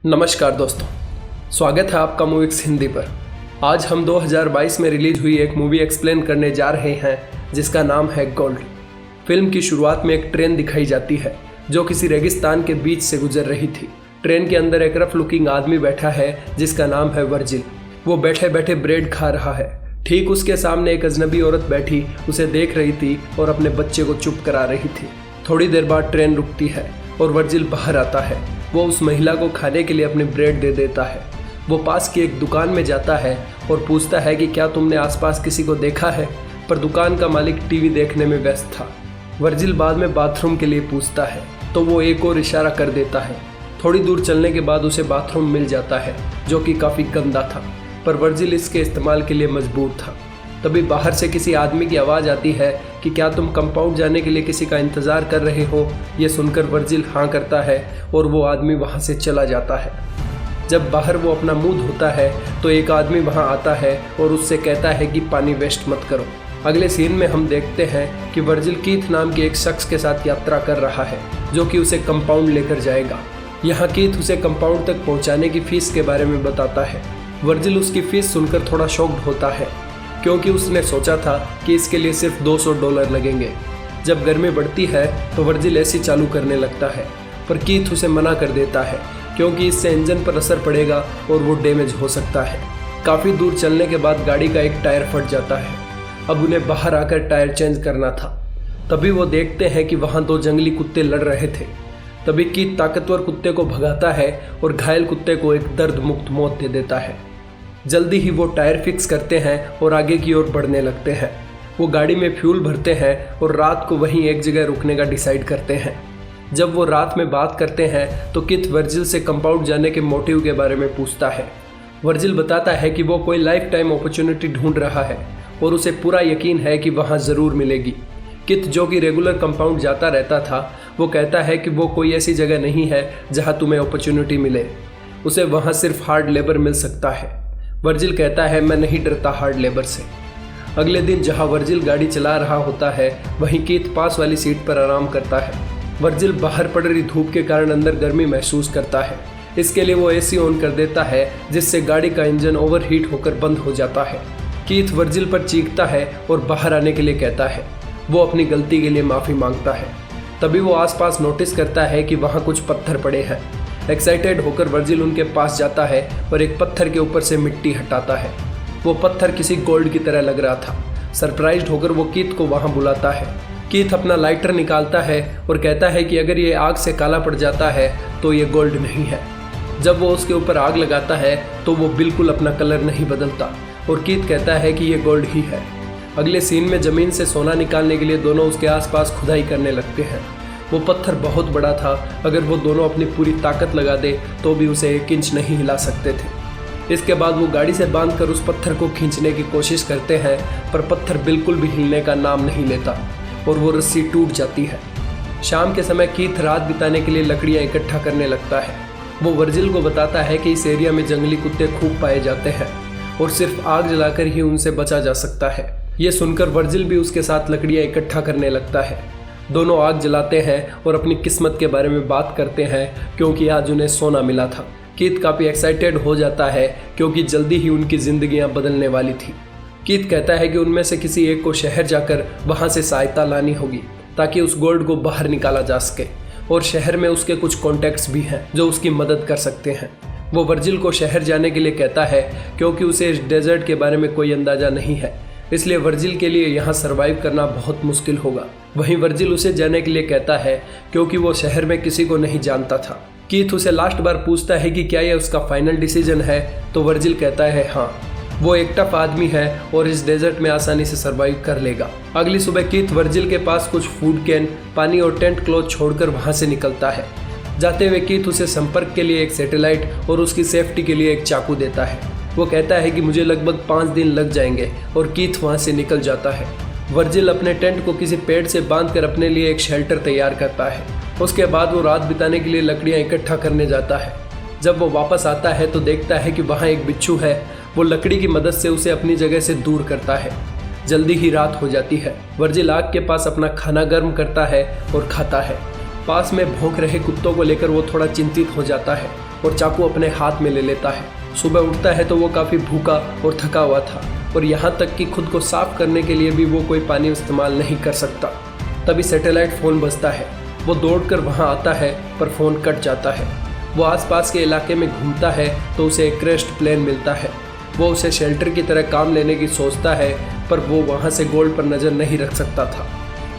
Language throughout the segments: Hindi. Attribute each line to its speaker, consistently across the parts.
Speaker 1: नमस्कार दोस्तों, स्वागत है आपका मूवीक्स हिंदी पर। आज हम 2022 में रिलीज हुई एक मूवी एक्सप्लेन करने जा रहे हैं जिसका नाम है गोल्ड। फिल्म की शुरुआत में एक ट्रेन दिखाई जाती है जो किसी रेगिस्तान के बीच से गुजर रही थी। ट्रेन के अंदर एक रफ लुकिंग आदमी बैठा है जिसका नाम है वर्जिल। वो बैठे बैठे ब्रेड खा रहा है। ठीक उसके सामने एक अजनबी औरत बैठी उसे देख रही थी और अपने बच्चे को चुप करा रही थी। थोड़ी देर बाद ट्रेन रुकती है और वर्जिल बाहर आता है। वो उस महिला को खाने के लिए अपनी ब्रेड दे देता है। वो पास की एक दुकान में जाता है और पूछता है कि क्या तुमने आसपास किसी को देखा है, पर दुकान का मालिक टीवी देखने में व्यस्त था। वर्जिल बाद में बाथरूम के लिए पूछता है तो वो एक और इशारा कर देता है। थोड़ी दूर चलने के बाद उसे बाथरूम मिल जाता है जो कि काफ़ी गंदा था, पर वर्जिल इसके इस्तेमाल के लिए मजबूर था। तभी बाहर से किसी आदमी की आवाज़ आती है कि क्या तुम कंपाउंड जाने के लिए किसी का इंतज़ार कर रहे हो। ये सुनकर वर्जिल हाँ करता है और वो आदमी वहाँ से चला जाता है। जब बाहर वो अपना मुंह धोता है तो एक आदमी वहाँ आता है और उससे कहता है कि पानी वेस्ट मत करो। अगले सीन में हम देखते हैं कि वर्जिल कीथ नाम के एक शख्स के साथ यात्रा कर रहा है जो कि उसे कंपाउंड लेकर जाएगा। यहाँ कीथ उसे कंपाउंड तक पहुँचाने की फ़ीस के बारे में बताता है। वर्जिल उसकी फ़ीस सुनकर थोड़ा शॉक्ड होता है क्योंकि उसने सोचा था कि इसके लिए सिर्फ $200 लगेंगे। जब गर्मी बढ़ती है तो वर्जिल एसी चालू करने लगता है, पर कीथ उसे मना कर देता है क्योंकि इससे इंजन पर असर पड़ेगा और वो डैमेज हो सकता है। काफ़ी दूर चलने के बाद गाड़ी का एक टायर फट जाता है। अब उन्हें बाहर आकर टायर चेंज करना था। तभी वो देखते हैं कि वहाँ 2 जंगली कुत्ते लड़ रहे थे। तभी कीथ ताकतवर कुत्ते को भगाता है और घायल कुत्ते को एक दर्द मुक्त मौत दे देता है। जल्दी ही वो टायर फिक्स करते हैं और आगे की ओर बढ़ने लगते हैं। वो गाड़ी में फ्यूल भरते हैं और रात को वहीं एक जगह रुकने का डिसाइड करते हैं। जब वो रात में बात करते हैं तो कीथ वर्जिल से कंपाउंड जाने के मोटिव के बारे में पूछता है। वर्जिल बताता है कि वो कोई लाइफ टाइम अपॉर्चुनिटी ढूंढ रहा है और उसे पूरा यकीन है कि वहाँ ज़रूर मिलेगी। कीथ जो कि रेगुलर कंपाउंड जाता रहता था, वो कहता है कि वो कोई ऐसी जगह नहीं है जहाँ तुम्हें अपॉर्चुनिटी मिले। उसे वहाँ सिर्फ हार्ड लेबर मिल सकता है। वर्जिल कहता है मैं नहीं डरता हार्ड लेबर से। अगले दिन जहां वर्जिल गाड़ी चला रहा होता है वहीं कीथ पास वाली सीट पर आराम करता है। वर्जिल बाहर पड़ रही धूप के कारण अंदर गर्मी महसूस करता है। इसके लिए वो एसी ऑन कर देता है जिससे गाड़ी का इंजन ओवरहीट होकर बंद हो जाता है। कीथ वर्जिल पर चीखता है और बाहर आने के लिए कहता है। वो अपनी गलती के लिए माफ़ी मांगता है। तभी वो आसपास नोटिस करता है कि वहाँ कुछ पत्थर पड़े हैं। एक्साइटेड होकर वर्जिल उनके पास जाता है और एक पत्थर के ऊपर से मिट्टी हटाता है। वो पत्थर किसी गोल्ड की तरह लग रहा था। सरप्राइज्ड होकर वो कीथ को वहाँ बुलाता है। कीथ अपना लाइटर निकालता है और कहता है कि अगर ये आग से काला पड़ जाता है तो ये गोल्ड नहीं है। जब वो उसके ऊपर आग लगाता है तो वो बिल्कुल अपना कलर नहीं बदलता और कीथ कहता है कि ये गोल्ड ही है। अगले सीन में ज़मीन से सोना निकालने के लिए दोनों उसके आसपास खुदाई करने लगते हैं। वो पत्थर बहुत बड़ा था। अगर वो दोनों अपनी पूरी ताकत लगा दे तो भी उसे 1 इंच नहीं हिला सकते थे। इसके बाद वो गाड़ी से बांधकर उस पत्थर को खींचने की कोशिश करते हैं, पर पत्थर बिल्कुल भी हिलने का नाम नहीं लेता और वो रस्सी टूट जाती है। शाम के समय कीथ रात बिताने के लिए लकड़ियाँ इकट्ठा करने लगता है। वो वर्जिल को बताता है कि इस एरिया में जंगली कुत्ते खूब पाए जाते हैं और सिर्फ आग जलाकर ही उनसे बचा जा सकता है। ये सुनकर वर्जिल भी उसके साथ लकड़ियाँ इकट्ठा करने लगता है। दोनों आग जलाते हैं और अपनी किस्मत के बारे में बात करते हैं क्योंकि आज उन्हें सोना मिला था। कीथ काफ़ी एक्साइटेड हो जाता है क्योंकि जल्दी ही उनकी ज़िंदगियां बदलने वाली थी। कीथ कहता है कि उनमें से किसी एक को शहर जाकर वहां से सहायता लानी होगी ताकि उस गोल्ड को बाहर निकाला जा सके, और शहर में उसके कुछ कॉन्टैक्ट्स भी हैं जो उसकी मदद कर सकते हैं। वो वर्जिल को शहर जाने के लिए कहता है क्योंकि उसे इस डेजर्ट के बारे में कोई अंदाज़ा नहीं है, इसलिए वर्जिल के लिए यहाँ सरवाइव करना बहुत मुश्किल होगा। वहीं वर्जिल उसे जाने के लिए कहता है क्योंकि वो शहर में किसी को नहीं जानता था। कीथ उसे लास्ट बार पूछता है कि क्या यह उसका फाइनल डिसीजन है, तो वर्जिल कहता है हाँ, वो एक टफ आदमी है और इस डेजर्ट में आसानी से सरवाइव कर लेगा। अगली सुबह कीथ वर्जिल के पास कुछ फूड कैन, पानी और टेंट क्लॉथ छोड़कर वहाँ से निकलता है। जाते हुए कीथ उसे संपर्क के लिए एक सैटेलाइट और उसकी सेफ्टी के लिए एक चाकू देता है। वो कहता है कि मुझे लगभग 5 दिन लग जाएंगे और कीथ वहाँ से निकल जाता है। वर्जिल अपने टेंट को किसी पेड़ से बांधकर अपने लिए एक शेल्टर तैयार करता है। उसके बाद वो रात बिताने के लिए लकड़ियाँ इकट्ठा करने जाता है। जब वो वापस आता है तो देखता है कि वहाँ एक बिच्छू है। वो लकड़ी की मदद से उसे अपनी जगह से दूर करता है। जल्दी ही रात हो जाती है। वर्जिल आग के पास अपना खाना गर्म करता है और खाता है। पास में भौंक रहे कुत्तों को लेकर वो थोड़ा चिंतित हो जाता है। और चाकू अपने हाथ में ले लेता है। सुबह उठता है तो वो काफ़ी भूखा और थका हुआ था और यहाँ तक कि खुद को साफ करने के लिए भी वो कोई पानी इस्तेमाल नहीं कर सकता। तभी सैटेलाइट फ़ोन बजता है। वो दौड़कर वहाँ आता है पर फ़ोन कट जाता है। वो आसपास के इलाके में घूमता है तो उसे एक क्रैश्ड प्लेन मिलता है। वो उसे शेल्टर की तरह काम लेने की सोचता है पर वो वहाँ से गोल्ड पर नज़र नहीं रख सकता था।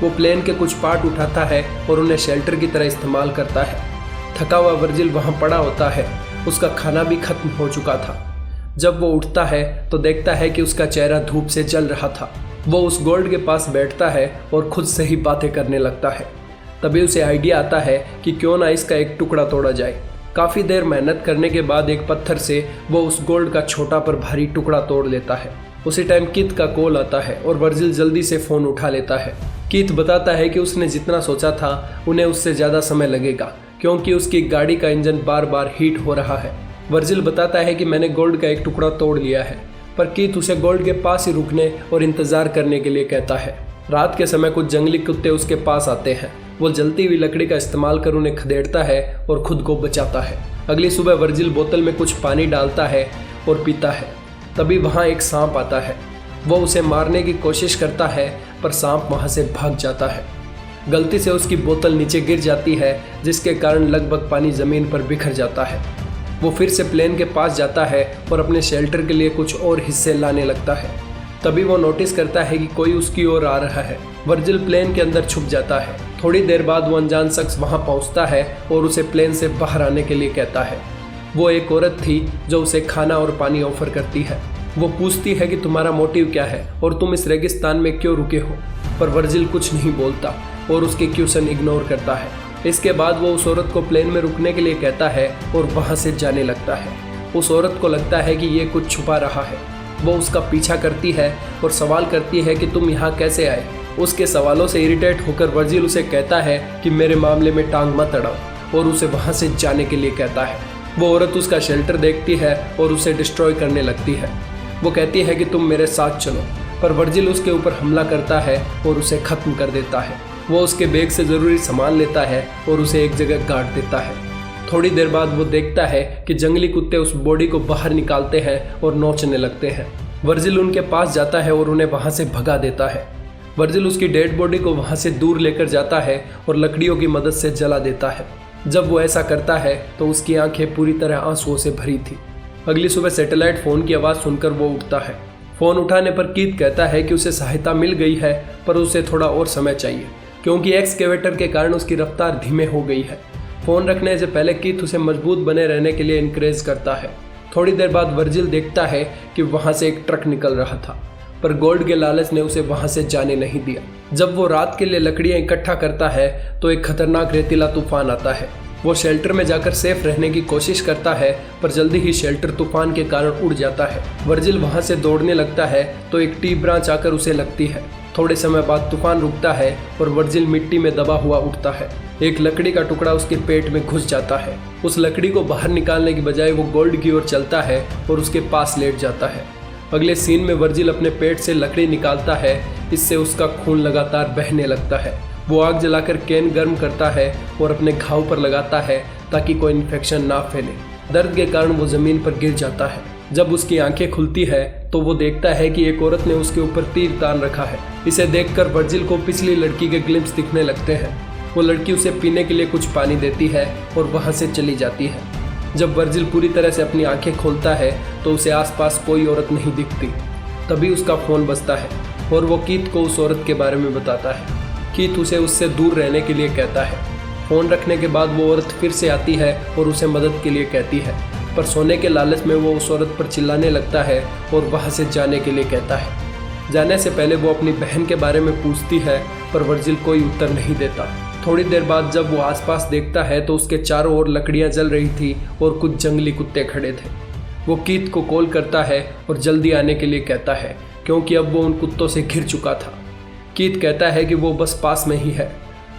Speaker 1: वो प्लेन के कुछ पार्ट उठाता है और उन्हें शेल्टर की तरह इस्तेमाल करता है। थका हुआ वर्जिल वहाँ पड़ा होता है। उसका खाना भी खत्म हो चुका था। जब वो उठता है तो देखता है कि उसका चेहरा धूप से जल रहा था। वो उस गोल्ड के पास बैठता है और खुद से ही बातें करने लगता है। तभी उसे आइडिया आता है कि क्यों ना इसका एक टुकड़ा तोड़ा जाए। काफ़ी देर मेहनत करने के बाद एक पत्थर से वो उस गोल्ड का छोटा पर भारी टुकड़ा तोड़ लेता है। उसी टाइम कीथ का कॉल आता है और वर्जिल जल्दी से फ़ोन उठा लेता है। कीथ बताता है कि उसने जितना सोचा था उन्हें उससे ज़्यादा समय लगेगा क्योंकि उसकी गाड़ी का इंजन बार बार हीट हो रहा है। वर्जिल बताता है कि मैंने गोल्ड का एक टुकड़ा तोड़ लिया है, पर कीथ उसे गोल्ड के पास ही रुकने और इंतज़ार करने के लिए कहता है। रात के समय कुछ जंगली कुत्ते उसके पास आते हैं। वो जलती हुई लकड़ी का इस्तेमाल कर उन्हें खदेड़ता है और खुद को बचाता है। अगली सुबह वर्जिल बोतल में कुछ पानी डालता है और पीता है। तभी वहाँ एक सांप आता है। वो उसे मारने की कोशिश करता है पर सांप वहाँ से भाग जाता है। गलती से उसकी बोतल नीचे गिर जाती है जिसके कारण लगभग पानी ज़मीन पर बिखर जाता है। वो फिर से प्लेन के पास जाता है और अपने शेल्टर के लिए कुछ और हिस्से लाने लगता है। तभी वो नोटिस करता है कि कोई उसकी ओर आ रहा है। वर्जिल प्लेन के अंदर छुप जाता है। थोड़ी देर बाद वो अनजान शख्स वहाँ पहुँचता है और उसे प्लेन से बाहर आने के लिए कहता है। वो एक औरत थी जो उसे खाना और पानी ऑफर करती है। वो पूछती है कि तुम्हारा मोटिव क्या है और तुम इस रेगिस्तान में क्यों रुके हो, पर वर्जिल कुछ नहीं बोलता और उसके क्वेश्चन इग्नोर करता है। इसके बाद वो उस औरत को प्लेन में रुकने के लिए कहता है और वहाँ से जाने लगता है। उस औरत को लगता है कि ये कुछ छुपा रहा है। वो उसका पीछा करती है और सवाल करती है कि तुम यहाँ कैसे आए। उसके सवालों से इरिटेट होकर वर्जिल उसे कहता है कि मेरे मामले में टांग मत अड़ाओ और उसे वहाँ से जाने के लिए कहता है। वो औरत उसका शेल्टर देखती है और उसे डिस्ट्रॉय करने लगती है। वो कहती है कि तुम मेरे साथ चलो, पर वर्जिल उसके ऊपर हमला करता है और उसे ख़त्म कर देता है। वो उसके बैग से ज़रूरी सामान लेता है और उसे एक जगह गाड़ देता है। थोड़ी देर बाद वो देखता है कि जंगली कुत्ते उस बॉडी को बाहर निकालते हैं और नोचने लगते हैं। वर्जिल उनके पास जाता है और उन्हें वहाँ से भगा देता है। वर्जिल उसकी डेड बॉडी को वहाँ से दूर लेकर जाता है और लकड़ियों की मदद से जला देता है। जब वो ऐसा करता है तो उसकी आंखें पूरी तरह आंसुओं से भरी थी। अगली सुबह सैटेलाइट फ़ोन की आवाज़ सुनकर वो उठता है। फ़ोन उठाने पर कीथ कहता है कि उसे सहायता मिल गई है पर उसे थोड़ा और समय चाहिए क्योंकि एक्सकेवेटर के कारण उसकी रफ्तार धीमे हो गई है। फ़ोन रखने से पहले कीथ उसे मजबूत बने रहने के लिए इनकरेज करता है। थोड़ी देर बाद वर्जिल देखता है कि वहाँ से एक ट्रक निकल रहा था, पर गोल्ड के लालच ने उसे वहाँ से जाने नहीं दिया। जब वो रात के लिए लकड़ियाँ इकट्ठा करता है तो एक खतरनाक रेतीला तूफान आता है। वो शेल्टर में जाकर सेफ रहने की कोशिश करता है पर जल्दी ही शेल्टर तूफान के कारण उड़ जाता है। वर्जिल वहाँ से दौड़ने लगता है तो एक टी ब्रांच आकर उसे लगती है। थोड़े समय बाद तूफान रुकता है और वर्जिल मिट्टी में दबा हुआ उठता है। एक लकड़ी का टुकड़ा उसके पेट में घुस जाता है। उस लकड़ी को बाहर निकालने की बजाय वो गोल्ड की ओर चलता है और उसके पास लेट जाता है। अगले सीन में वर्जिल अपने पेट से लकड़ी निकालता है। इससे उसका खून लगातार बहने लगता है। वो आग जलाकर कैन गर्म करता है और अपने घाव पर लगाता है ताकि कोई इन्फेक्शन ना फैले। दर्द के कारण वो ज़मीन पर गिर जाता है। जब उसकी आंखें खुलती है तो वो देखता है कि एक औरत ने उसके ऊपर तीर तान रखा है। इसे देखकर वर्जिल को पिछली लड़की के ग्लिम्स दिखने लगते हैं। वो लड़की उसे पीने के लिए कुछ पानी देती है और वहाँ से चली जाती है। जब वर्जिल पूरी तरह से अपनी आंखें खोलता है तो उसे आसपास कोई औरत नहीं दिखती। तभी उसका फ़ोन बजता है और वो कीथ को उस औरत के बारे में बताता है। कीथ उसे उससे दूर रहने के लिए कहता है। फ़ोन रखने के बाद वो औरत फिर से आती है और उसे मदद के लिए कहती है, पर सोने के लालच में वो उस औरत पर चिल्लाने लगता है और वहाँ से जाने के लिए कहता है। जाने से पहले वो अपनी बहन के बारे में पूछती है पर वर्जिल कोई उत्तर नहीं देता। थोड़ी देर बाद जब वो आसपास देखता है तो उसके चारों ओर लकड़ियाँ जल रही थी और कुछ जंगली कुत्ते खड़े थे। वो कीथ को कॉल करता है और जल्दी आने के लिए कहता है क्योंकि अब वो उन कुत्तों से घिर चुका था। कीथ कहता है कि वो बस पास में ही है।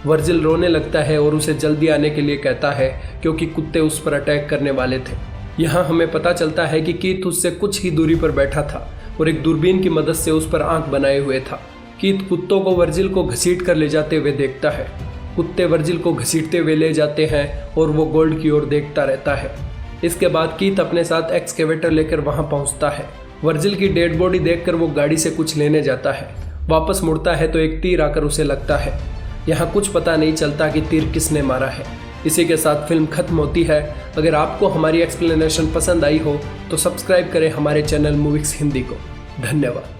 Speaker 1: वर्जिल रोने लगता है और उसे जल्दी आने के लिए कहता है क्योंकि कुत्ते उस पर अटैक करने वाले थे। यहाँ हमें पता चलता है कि कीथ उससे कुछ ही दूरी पर बैठा था और एक दूरबीन की मदद से उस पर आंख बनाए हुए था। कीथ कुत्तों को वर्जिल को घसीट कर ले जाते हुए देखता है। कुत्ते वर्जिल को घसीटते हुए ले जाते हैं और वो गोल्ड की ओर देखता रहता है। इसके बाद कीथ अपने साथ एक्सकेवेटर लेकर वहां पहुंचता है। वर्जिल की डेड बॉडी देखकर वो गाड़ी से कुछ लेने जाता है। वापस मुड़ता है तो एक तीर आकर उसे लगता है। यहाँ कुछ पता नहीं चलता कि तीर किसने मारा है। इसी के साथ फिल्म खत्म होती है। अगर आपको हमारी एक्सप्लेनेशन पसंद आई हो तो सब्सक्राइब करें हमारे चैनल मूवीक्स हिंदी को। धन्यवाद।